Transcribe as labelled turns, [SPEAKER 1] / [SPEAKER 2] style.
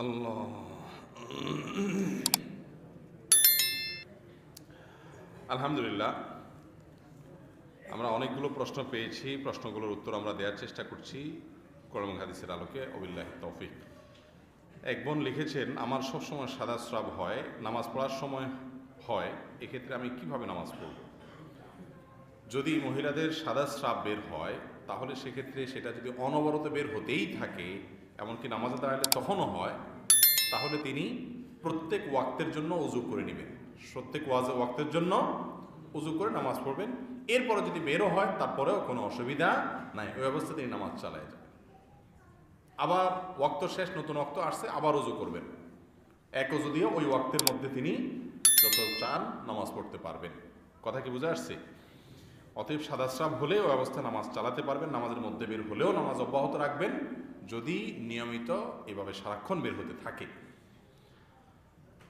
[SPEAKER 1] আল্লাহ। আলহামদুলিল্লাহ, আমরা অনেকগুলো প্রশ্ন পেয়েছি। প্রশ্নগুলোর উত্তর আমরা দেওয়ার চেষ্টা করছি কোরআন এবং হাদিসের আলোকে। ওবিল্লাহি তৌফিক। এক বোন লিখেছেন, আমার সবসময় সাদা স্রাব হয়, নামাজ পড়ার সময় হয়, এক্ষেত্রে আমি কিভাবে নামাজ পড়ব? যদি মহিলাদের সাদা স্রাব বের হয় তাহলে সেক্ষেত্রে সেটা যদি অনবরত বের হতেই থাকে, এমনকি নামাজে দাঁড়ালে তখনও হয়, তাহলে তিনি প্রত্যেক ওয়াক্তের জন্য উযু করে নেবেন। প্রত্যেক ওয়াক্তের জন্য উযু করে নামাজ পড়বেন। এরপরে যদি বেরো হয় তারপরেও কোনো অসুবিধা নাই, ওই অবস্থা তিনি নামাজ চালায় যাবেন। আবার ওয়াক্ত শেষ, নতুন ওয়াক্ত আসছে, আবার উযু করবেন। এক উযু দিয়ে ওই ওয়াক্তের মধ্যে তিনি যত চান নামাজ পড়তে পারবেন। কথা কি বুঝে আসছে? অতএব সাদাস্রাব হলে ওই অবস্থায় নামাজ চালাতে পারবেন। নামাজের মধ্যে বের হলেও নামাজ অব্যাহত রাখবেন, যদি নিয়মিত এভাবে সারাক্ষণ বের হতে থাকে।